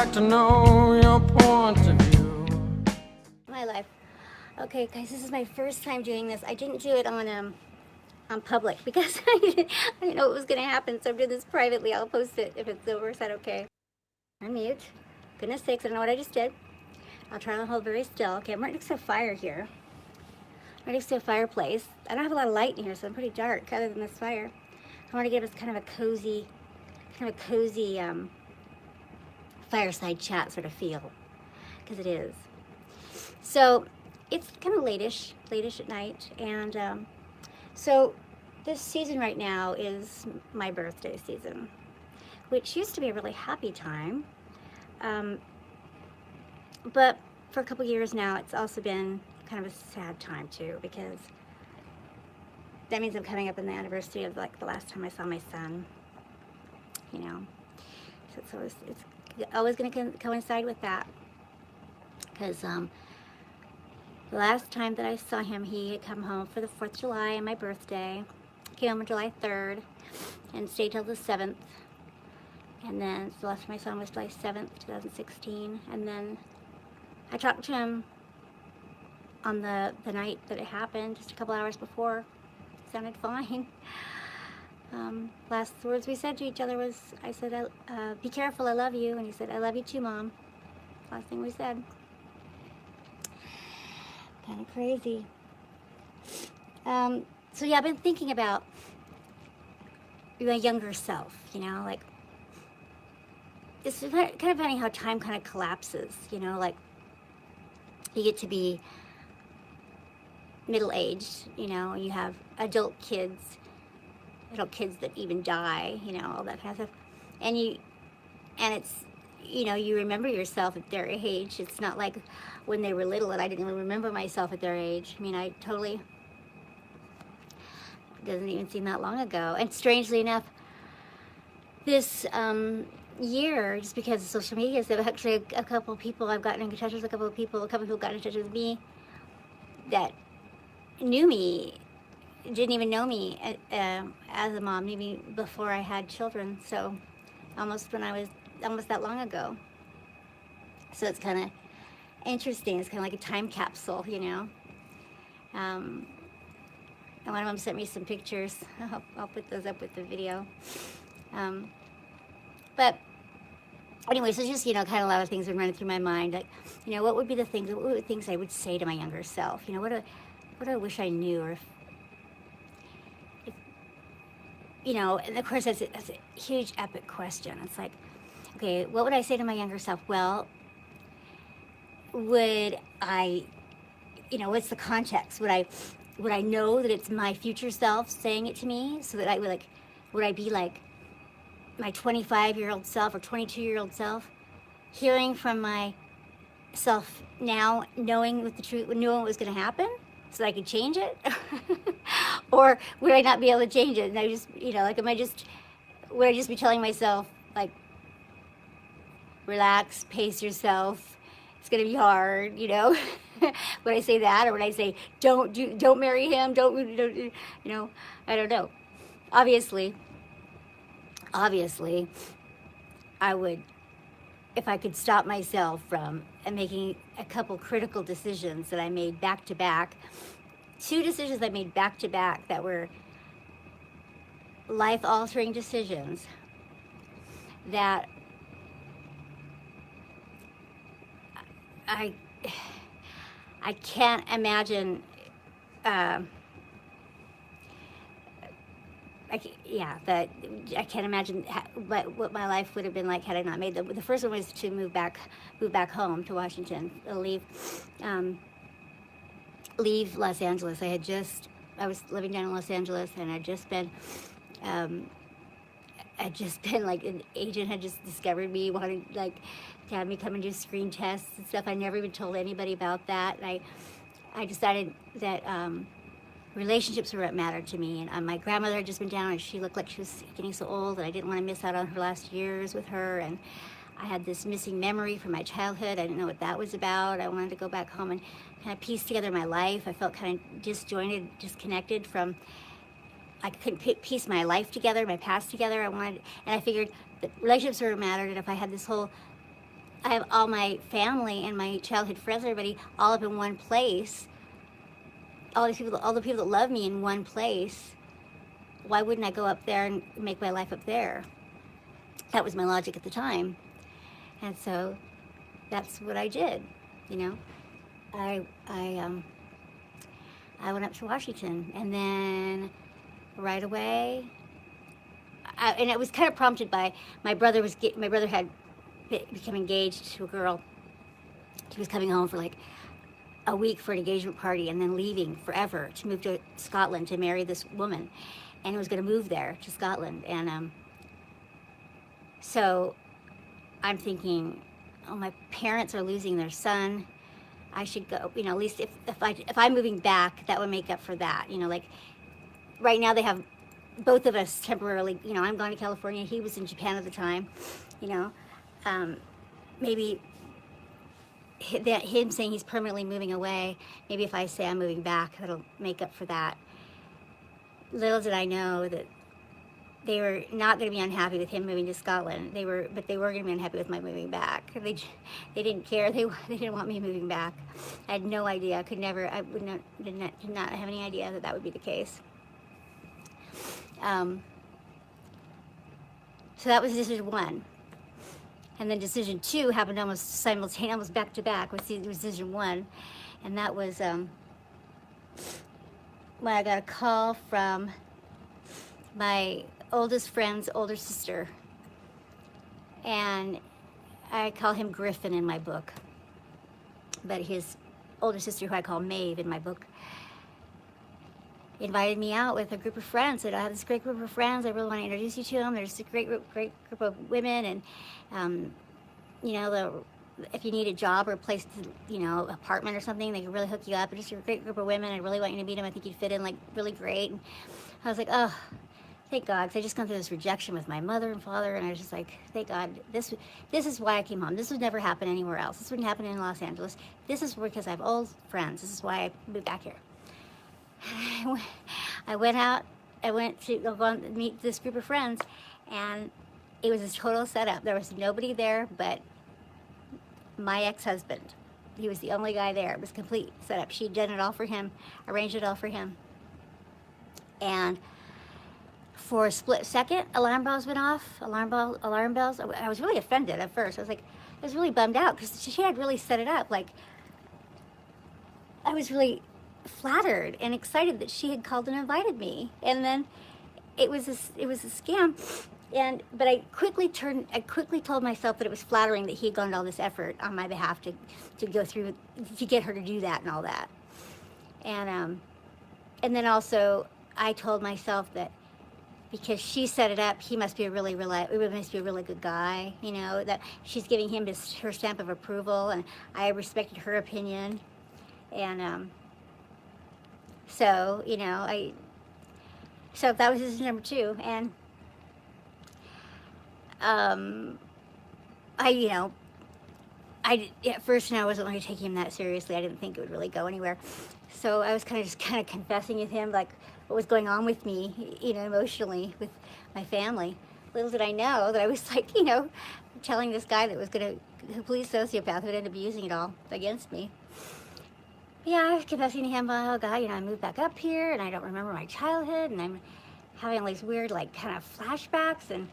like to know your point of view. My life. Okay, guys, this is my first time doing this. I didn't do it on public because I didn't know what was going to happen. So I'm doing this privately. I'll post it if it's over. Is that okay? Unmute. Goodness sakes, I don't know what I just did. I'll try to hold very still. Okay, I'm right next to a fire here. Right next to a fireplace. I don't have a lot of light in here, so I'm pretty dark other than this fire. I want to give us kind of a cozy fireside chat sort of feel, because it is. So it's kind of late-ish at night, and so this season right now is my birthday season, which used to be a really happy time, but for a couple years now it's also been kind of a sad time too, because that means I'm coming up on the anniversary of like the last time I saw my son, you know. So it's always going to coincide with that, because the last time that I saw him, he had come home for the 4th of July and my birthday. Came home on July 3rd and stayed till the 7th. And then the last time I saw him was July 7th, 2016. And then I talked to him on the night that it happened, just a couple hours before. He sounded fine. Last words we said to each other was, I said, be careful, I love you. And he said, I love you too, Mom. Last thing we said. Kind of crazy. So yeah, I've been thinking about my younger self, you know, like, it's kind of funny how time kind of collapses, you know, like, you get to be middle-aged, you know, you have adult kids that even die, you know, all that kind of stuff, and it's, you know, you remember yourself at their age. It's not like when they were little and I didn't even remember myself at their age. I mean, it doesn't even seem that long ago. And strangely enough, this year, just because of social media, so actually a couple of people I've gotten in touch with, a couple of people got in touch with me that knew me, didn't even know me as a mom, maybe before I had children. So almost that long ago. So it's kind of interesting. It's kind of like a time capsule, you know. And one of them sent me some pictures. I'll put those up with the video. But anyway, so just, you know, kind of a lot of things are running through my mind. Like, you know, what would the things I would say to my younger self? You know, what do I wish I knew? Or if you know, and of course that's a huge epic question. It's like, okay, what would I say to my younger self? Well, would I, you know, what's the context? Would I know that it's my future self saying it to me, so that I would I be like my 25-year-old self or 22-year-old self, hearing from myself now, knowing what the truth, knowing what was going to happen, so that I could change it? Or would I not be able to change it? And I just, you know, like, would I just be telling myself, like, relax, pace yourself, it's going to be hard, you know? Would I say that? Or would I say, don't marry him, don't, you know, I don't know. Obviously, I would, if I could stop myself from making a couple critical decisions that I made back to back, 2 decisions I made back to back that were life-altering decisions that I can't imagine. I can't imagine what my life would have been like had I not made them. The first one was to move back home to Washington, leave Los Angeles. I was living down in Los Angeles, and I'd just been like, an agent had just discovered me, wanted like to have me come and do screen tests and stuff. I never even told anybody about that. And I decided that relationships were what mattered to me. And my grandmother had just been down, and she looked like she was getting so old, and I didn't want to miss out on her last years with her. And I had this missing memory from my childhood. I didn't know what that was about. I wanted to go back home and kind of piece together my life. I felt kind of disjointed, disconnected from, I couldn't piece my life together, my past together. And I figured that relationships were what mattered, and if I had this whole I have all my family and my childhood friends, everybody, all up in one place. All these people, all the people that love me in one place. Why wouldn't I go up there and make my life up there? That was my logic at the time. And so that's what I did, you know. I went up to Washington, and then right away, and it was kind of prompted by my brother had become engaged to a girl. He was coming home for like a week for an engagement party and then leaving forever to move to Scotland to marry this woman, and he was going to move there to Scotland. And so I'm thinking, oh, my parents are losing their son. I should go, you know, at least if I'm moving back, that would make up for that. You know, like right now they have both of us temporarily, you know, I'm going to California, he was in Japan at the time, you know, maybe him saying he's permanently moving away, maybe if I say I'm moving back, that'll make up for that. Little did I know that they were not going to be unhappy with him moving to Scotland. But they were going to be unhappy with my moving back. They didn't care. They didn't want me moving back. I had no idea. I did not have any idea that would be the case. So that was decision one. And then decision two happened almost simultaneously, almost back to back with decision one. And that was when I got a call from my oldest friend's older sister, and I call him Griffin in my book, but his older sister, who I call Maeve in my book, invited me out with a group of friends. Said, I have this great group of friends, I really want to introduce you to them. There's a great group of women, and you know, if you need a job or a place to, you know, apartment or something, they can really hook you up. It's just a great group of women. I really want you to meet them. I think you'd fit in like really great. And I was like, oh, thank God, because I just gone through this rejection with my mother and father, and I was just like, thank God, this is why I came home. This would never happen anywhere else. This wouldn't happen in Los Angeles. This is because I have old friends. This is why I moved back here. I went to go and meet this group of friends, and it was a total setup. There was nobody there but my ex-husband. He was the only guy there. It was a complete setup. She'd done it all for him, arranged it all for him. And for a split second, alarm bells went off. Alarm bells. I was really offended at first. I was really bummed out because she had really set it up. Like, I was really flattered and excited that she had called and invited me. And then it was a scam. But I quickly told myself that it was flattering that he had gone to all this effort on my behalf to go through, to get her to do that and all that. And then also I told myself that because she set it up, he must be a really good guy, you know, that she's giving him her stamp of approval, and I respected her opinion. And so, you know, so that was decision number two. And at first, I wasn't really taking him that seriously. I didn't think it would really go anywhere. So I was kind of confessing with him, like, what was going on with me, you know, emotionally with my family. Little did I know that I was, like, you know, telling this guy that was a complete sociopath who would end up using it all against me. Yeah, I was confessing to him, oh God, you know, I moved back up here and I don't remember my childhood, and I'm having all these weird, like, kind of flashbacks, and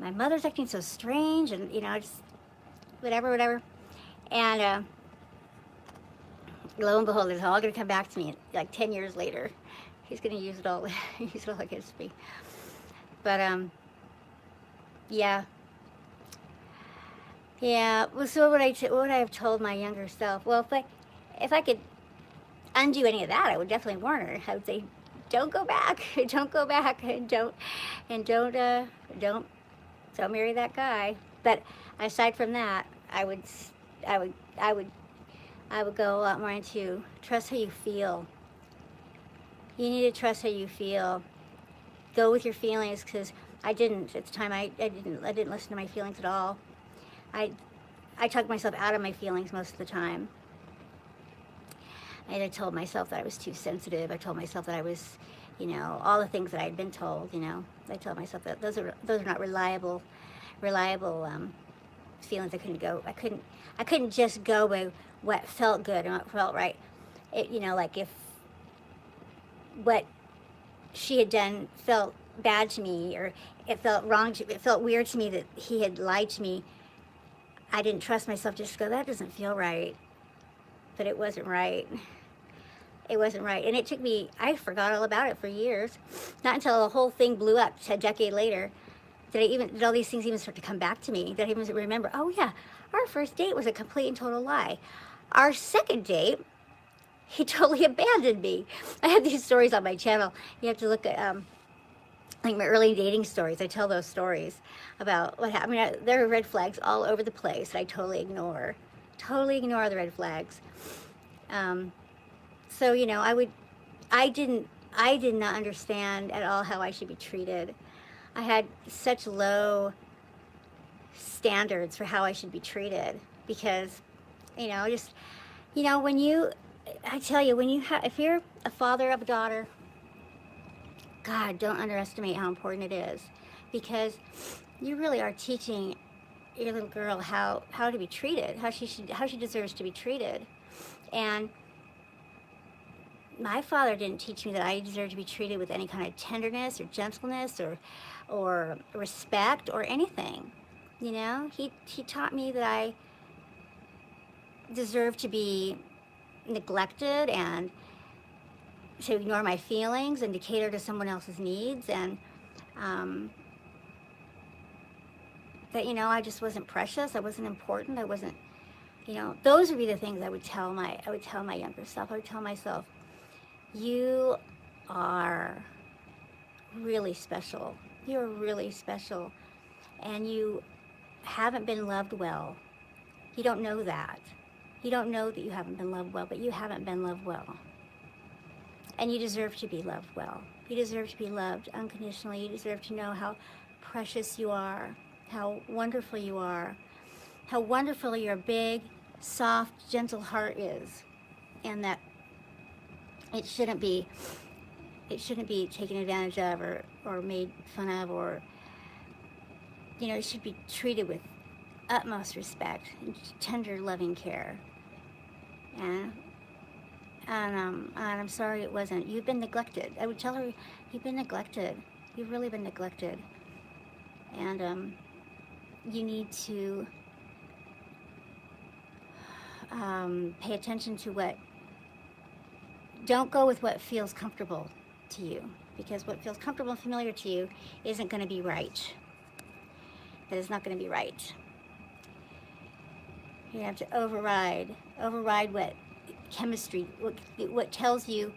my mother's acting so strange, and, you know, just whatever. And lo and behold, it's all going to come back to me like 10 years later. He's going to use it all against me. But yeah. Well, so what would I have told my younger self? Well, if I could undo any of that, I would definitely warn her. I would say, don't go back, don't go back, and don't marry that guy. But aside from that, I would go a lot more into trust how you feel. You need to trust how you feel. Go with your feelings, because I didn't at the time. I didn't listen to my feelings at all. I talked myself out of my feelings most of the time. And I told myself that I was too sensitive. I told myself that I was, you know, all the things that I had been told. You know, I told myself that those are not reliable feelings. I couldn't just go by what felt good and what felt right. It, you know, like if what she had done felt bad to me, or it felt wrong to, it felt weird to me that he had lied to me, I didn't trust myself just to go, that doesn't feel right. But it wasn't right. It wasn't right. And it took me, I forgot all about it for years. Not until the whole thing blew up a decade later did all these things even start to come back to me, that I even remember, oh yeah, our first date was a complete and total lie. Our second date, he totally abandoned me. I have these stories on my channel. You have to look at like my early dating stories. I tell those stories about what happened. I mean, there are red flags all over the place that I totally ignore. Totally ignore the red flags. So, you know, I did not understand at all how I should be treated. I had such low standards for how I should be treated because, you know, just, you know, I tell you, if you're a father of a daughter, God, don't underestimate how important it is, because you really are teaching your little girl how to be treated, how she deserves to be treated. And my father didn't teach me that I deserve to be treated with any kind of tenderness or gentleness or respect or anything. You know, he taught me that I deserve to be neglected and to ignore my feelings and to cater to someone else's needs, and that, you know, I just wasn't precious, I wasn't important, I wasn't, you know, those would be the things I would tell my younger self. I would tell myself, you are really special. You're really special, and you haven't been loved well. You don't know that. You don't know that you haven't been loved well, but you haven't been loved well. And you deserve to be loved well. You deserve to be loved unconditionally. You deserve to know how precious you are, how wonderful you are, how wonderful your big, soft, gentle heart is, and that it shouldn't be taken advantage of or made fun of, or, you know, it should be treated with utmost respect and tender, loving care. And I'm sorry it wasn't. You've been neglected. I would tell her, you've been neglected. You've really been neglected. And you need to pay attention to don't go with what feels comfortable to you, because what feels comfortable and familiar to you isn't going to be right. That is not going to be right. You have to override what chemistry, what tells you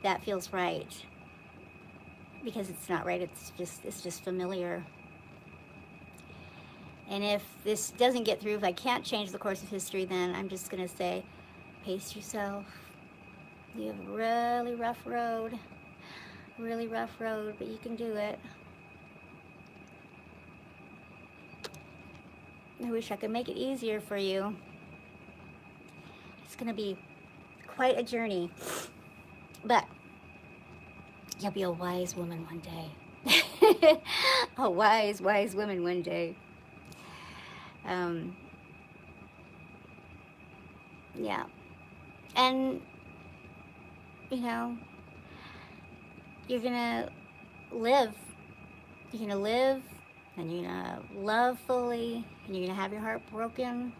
that feels right, because it's not right. It's just familiar. And if this doesn't get through, if I can't change the course of history, then I'm just going to say, pace yourself. You have a really rough road, but you can do it. I wish I could make it easier for you. It's going to be quite a journey, but you'll be a wise woman one day. A wise woman one day. Yeah. And, you know, you're gonna live. You're gonna live, and you're gonna love fully, and you're gonna have your heart broken.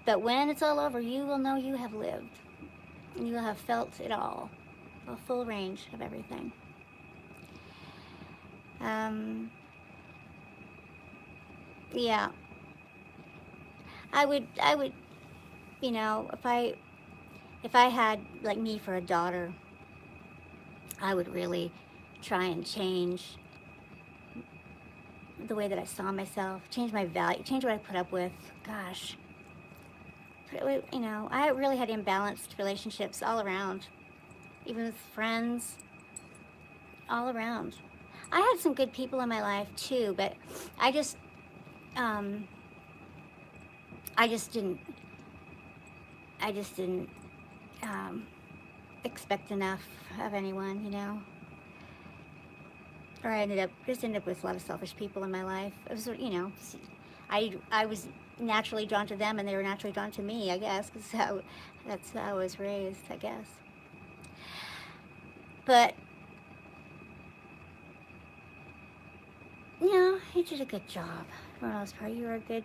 But when it's all over, you will know you have lived, and you will have felt it all, a full range of everything. Yeah. I would, you know, if I had, like, me for a daughter, I would really try and change the way that I saw myself, change my value, change what I put up with. Gosh. You know, I really had imbalanced relationships all around, even with friends, all around. I had some good people in my life too, but I just didn't expect enough of anyone, you know. or I just ended up with a lot of selfish people in my life. It was, you know, I was naturally drawn to them, and they were naturally drawn to me, I guess, because that's how I was raised, I guess. But, you know, you did a good job for the most part. You were a good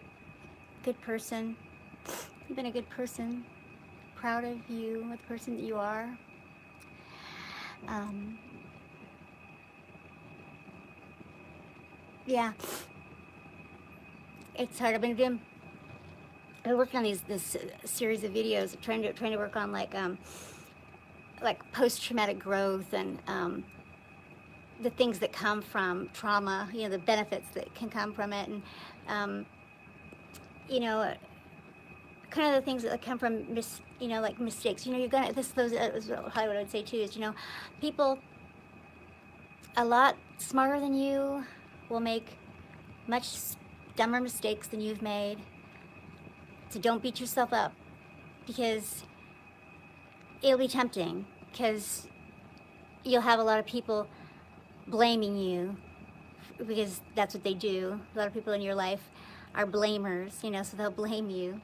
person. You've been a good person. Proud of you, the person that you are. Yeah, it's hard. I've been working on this series of videos, trying to work on like post-traumatic growth and the things that come from trauma. You know, the benefits that can come from it, and you know, kind of the things that come from like mistakes. You know, you're gonna those is what Hollywood would say too. Is, you know, people a lot smarter than you will make much dumber mistakes than you've made. So don't beat yourself up, because it'll be tempting, because you'll have a lot of people blaming you, because that's what they do. A lot of people in your life are blamers, you know, so they'll blame you.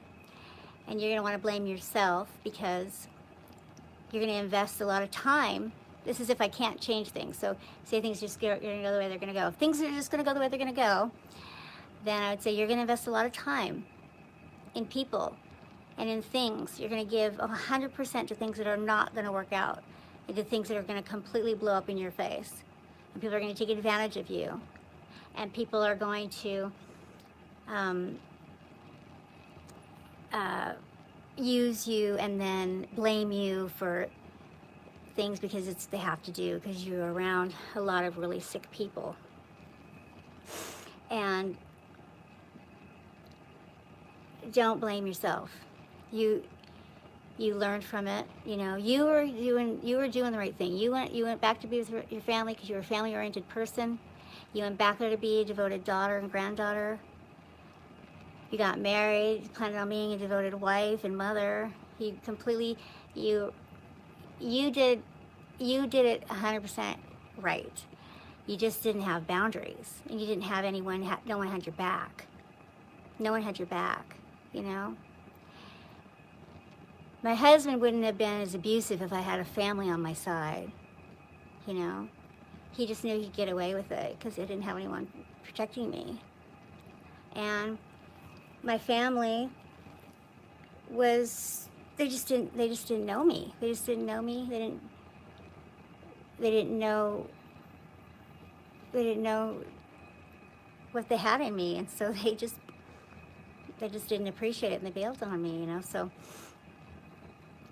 And you're going to want to blame yourself, because you're going to invest a lot of time. This is if I can't change things. So say things just going to go the way they're going to go. If things are just going to go the way they're going to go, then I would say you're going to invest a lot of time in people and in things. You're going to give 100% to things that are not going to work out, and to things that are going to completely blow up in your face. And people are going to take advantage of you. And people are going to use you and then blame you for things because they have to do, because you're around a lot of really sick people. And don't blame yourself. You learned from it. You know, you were doing the right thing. You went back to be with your family because you were a family-oriented person. You went back there to be a devoted daughter and granddaughter. You got married, you planned on being a devoted wife and mother. You did it 100% right. You just didn't have boundaries, and you didn't have anyone. No one had your back. No one had your back. You know. My husband wouldn't have been as abusive if I had a family on my side. You know, he just knew he'd get away with it because I didn't have anyone protecting me. And my family they just didn't know me. They just didn't know me. They didn't know what they had in me, and so they just didn't appreciate it, and they bailed on me, you know. So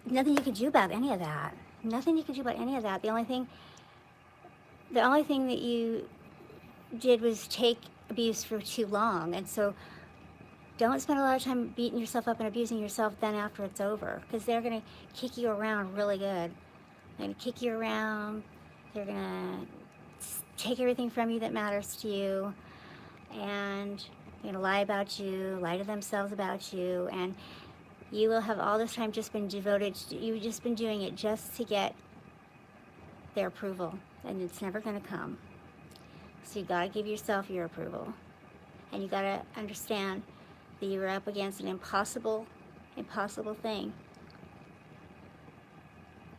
nothing you could do about any of that. Nothing you could do about any of that. The only thing that you did was take abuse for too long, and so don't spend a lot of time beating yourself up and abusing yourself then after it's over, because they're going to kick you around really good. They're going to kick you around. They're going to take everything from you that matters to you, and they're going to lie about you, lie to themselves about you, and you will have all this time just been devoted to, you've just been doing it just to get their approval, and it's never going to come. So you got to give yourself your approval, and you got to understand that you're up against an impossible thing.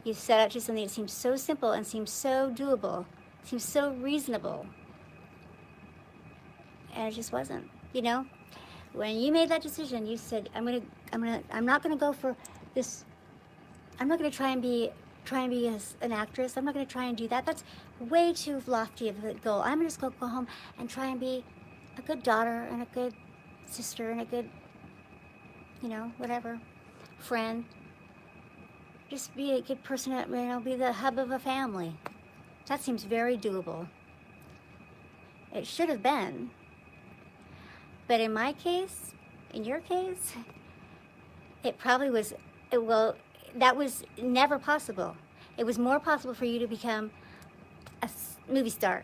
You set out to something that seems so simple and seems so doable, seems so reasonable, and it just wasn't. You know, when you made that decision, you said, I'm not gonna go for this. I'm not gonna try and be an actress. I'm not gonna try and do that. That's way too lofty of a goal. I'm just gonna go home and try and be a good daughter and a good sister and a good, you know, whatever, friend. Just be a good person, you know, be the hub of a family. That seems very doable. It should have been. But in my case, in your case, it probably was, well, that was never possible. It was more possible for you to become a movie star.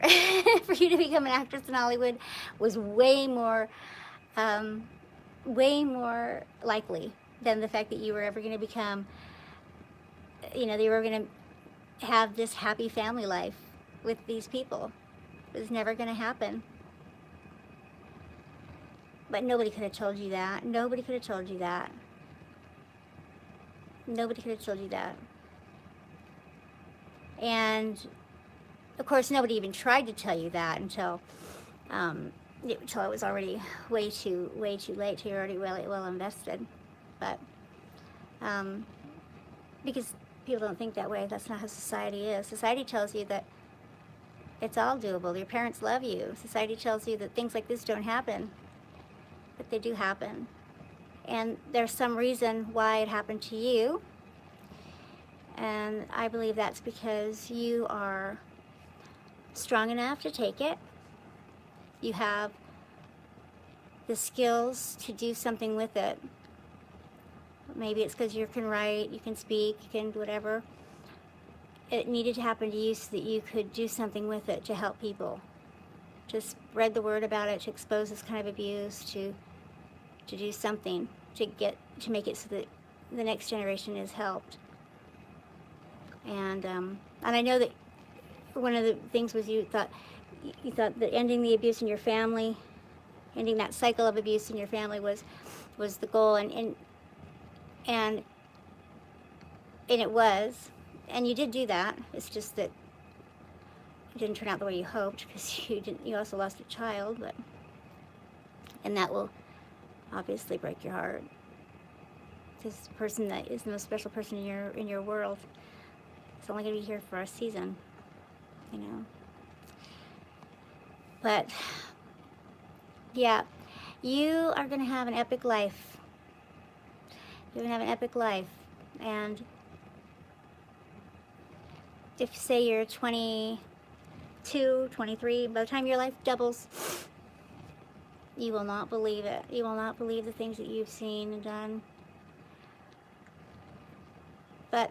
For you to become an actress in Hollywood was way more likely than the fact that you were ever going to become, you know, that you were going to have this happy family life with these people. It was never going to happen. But nobody could have told you that. Nobody could have told you that. Nobody could have told you that. And, of course, nobody even tried to tell you that until it was already way too late. Till you're already really well invested. But, because people don't think that way. That's not how society is. Society tells you that it's all doable. Your parents love you. Society tells you that things like this don't happen. But they do happen. And there's some reason why it happened to you. And I believe that's because you are strong enough to take it. You have the skills to do something with it. Maybe it's because you can write, you can speak, you can do whatever. It needed to happen to you so that you could do something with it to help people. To spread the word about it, to expose this kind of abuse, to do something, to make it so that the next generation is helped. And I know that one of the things was you thought that ending the abuse in your family, ending that cycle of abuse in your family was the goal, and it was, and you did do that. It's just that it didn't turn out the way you hoped, because you also lost a child, and that will obviously break your heart. This person that is the most special person in your world is only going to be here for a season, you know. But yeah, you are going to have an epic life. You're going to have an epic life. And if, say, you're 22, 23, by the time your life doubles, you will not believe it. You will not believe the things that you've seen and done. But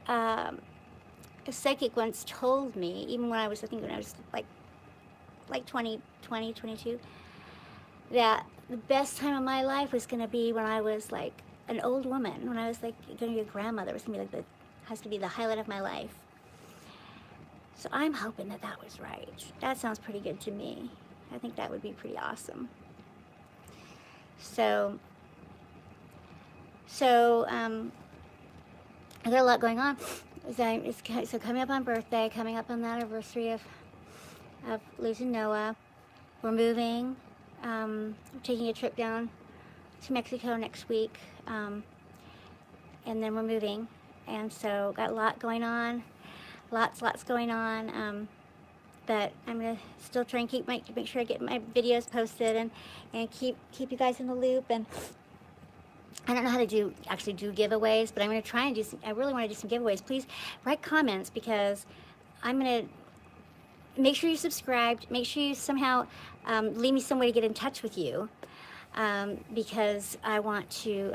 a psychic once told me, even when I was, when I was like 20, 22, that the best time of my life was going to be when I was like an old woman, when I was like going to be a grandmother. It was going to be has to be the highlight of my life. So I'm hoping that that was right. That sounds pretty good to me. I think that would be pretty awesome. So I got a lot going on. So coming up on birthday, coming up on the anniversary of losing Noah. We're moving. We're taking a trip down to Mexico next week. And then we're moving. And so got a lot going on. Lots going on. But I'm gonna still try and make sure I get my videos posted and keep you guys in the loop. And I don't know how to actually do giveaways, but I'm gonna try and I really want to do some giveaways. Please write comments, because I'm gonna make sure you subscribed. Make sure you somehow leave me some way to get in touch with you, because I want to.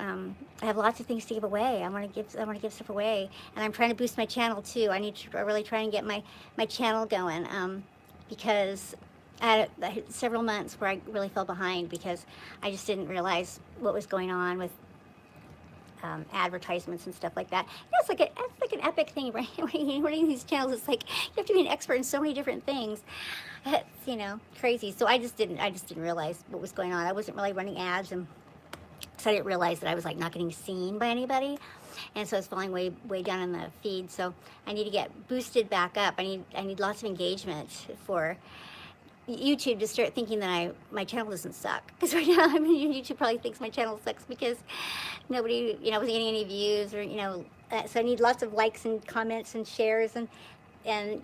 I have lots of things to give away. I want to give stuff away, and I'm trying to boost my channel too. I really try and get my channel going, because I had several months where I really fell behind because I just didn't realize what was going on with advertisements and stuff like that. You know, it's like an epic thing, right? Running these channels, it's like you have to be an expert in so many different things. It's, you know, crazy. So I just didn't realize what was going on. I wasn't really running ads, and so I didn't realize that I was like not getting seen by anybody, and so I was falling way down in the feed. So I need to get boosted back up. I need lots of engagement for YouTube to start thinking that my channel doesn't suck. Because right now, YouTube probably thinks my channel sucks because nobody, wasn't getting any views, or, so I need lots of likes and comments and shares and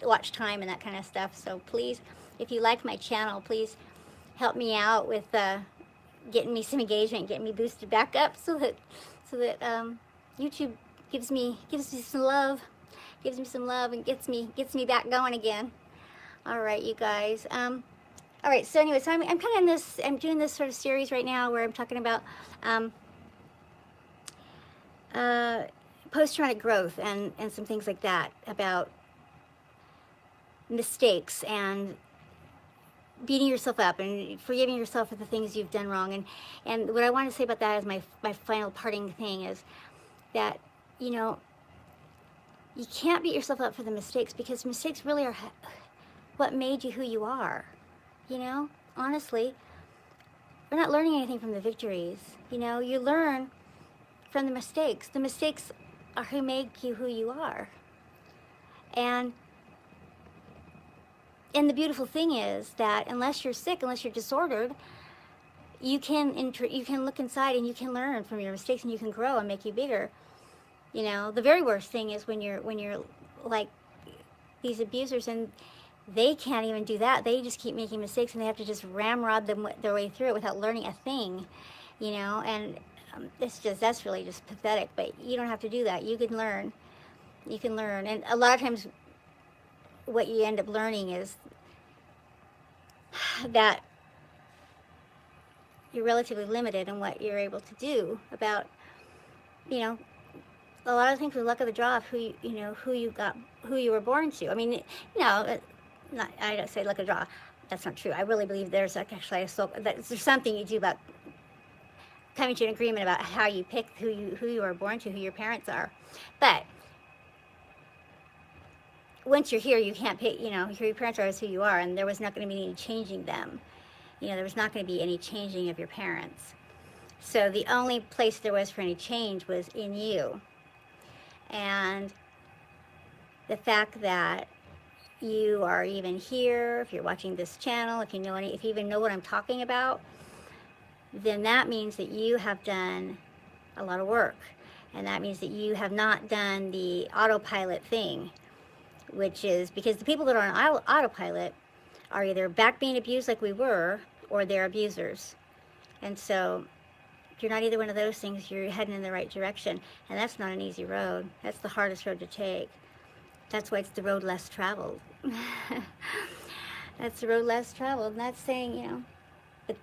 watch time and that kind of stuff. So please, if you like my channel, please help me out with getting me some engagement, getting me boosted back up, so that YouTube gives me some love, and gets me back going again. All right, you guys. All right, so anyway, so I'm kind of I'm doing this sort of series right now where I'm talking about post-traumatic growth and some things like that, about mistakes and beating yourself up and forgiving yourself for the things you've done wrong. And what I want to say about that is my final parting thing is that, you can't beat yourself up for the mistakes, because mistakes really are what made you who you are. You know, honestly, we're not learning anything from the victories. You know, you learn from the mistakes. The mistakes are who make you who you are. And the beautiful thing is that unless you're sick, unless you're disordered, you can look inside and you can learn from your mistakes, and you can grow and make you bigger. You know, the very worst thing is when you're like these abusers, and they can't even do that. They just keep making mistakes, and they have to just ramrod their way through it without learning a thing, you know. And that's really just pathetic. But you don't have to do that. You can learn. You can learn. And a lot of times what you end up learning is that you're relatively limited in what you're able to do about, you know, a lot of things with luck of the draw of who you were born to. I mean, you know, I don't say luck of the draw. That's not true. I really believe there's there's something you do about coming to an agreement about how you pick who you are born to, who your parents are. But once you're here, you can't pick, you know, who your parents are is who you are, and there was not going to be any changing them. You know, there was not going to be any changing of your parents. So the only place there was for any change was in you. And the fact that you are even here, if you're watching this channel, if you even know what I'm talking about, then that means that you have done a lot of work. And that means that you have not done the autopilot thing, which is because the people that are on autopilot are either back being abused like we were, or they're abusers. And so if you're not either one of those things, you're heading in the right direction. And that's not an easy road. That's the hardest road to take. That's why it's the road less traveled. That's the road less traveled. And that's saying, you know, but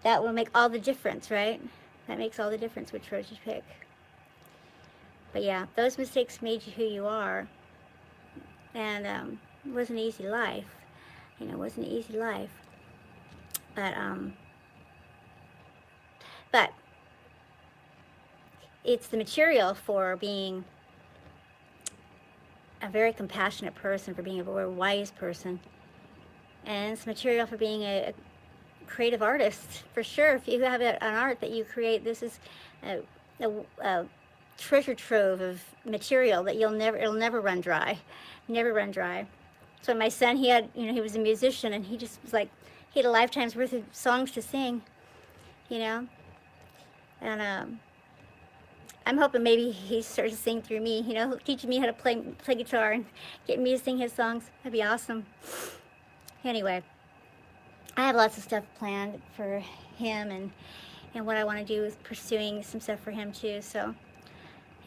that will make all the difference, right? That makes all the difference which road you pick. But yeah, those mistakes made you who you are. And it wasn't an easy life. You know, it wasn't an easy life. But it's the material for being a very compassionate person, for being a very wise person. And it's material for being a creative artist, for sure. If you have an art that you create, this is a treasure trove of material that it'll never run dry. Never run dry. So my son, he was a musician, and he just was like, he had a lifetime's worth of songs to sing, you know. And I'm hoping maybe he starts to sing through me, you know, teaching me how to play guitar and getting me to sing his songs. That'd be awesome. Anyway, I have lots of stuff planned for him, and what I want to do is pursuing some stuff for him too. So,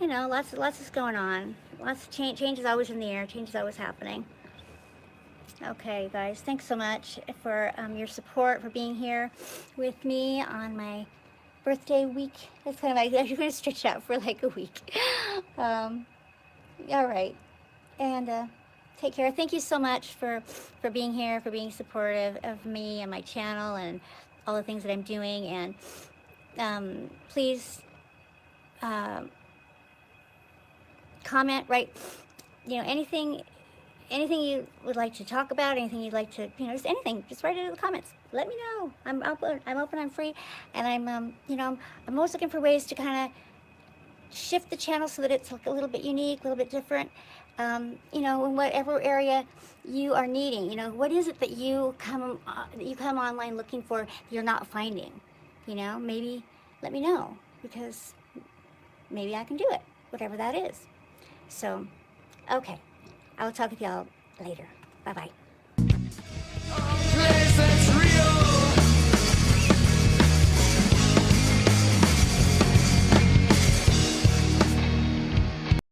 you know, lots is going on. Lots of change is always in the air. Change is always happening. Okay, guys, thanks so much for your support, for being here with me on my birthday week. That's kind of like, I'm going to stretch out for like a week. All right, and take care. Thank you so much for being here, for being supportive of me and my channel and all the things that I'm doing. And please comment, write, you know, anything you would like to talk about, anything you'd like to, you know, just anything, just write it in the comments. Let me know. I'm open, I'm free, and I'm, you know, I'm always looking for ways to kind of shift the channel so that it's like a little bit unique, a little bit different, you know, in whatever area you are needing. You know, what is it that you come online looking for you're not finding? You know, maybe let me know, because maybe I can do it, whatever that is. So, okay. I'll talk with y'all later. Bye-bye.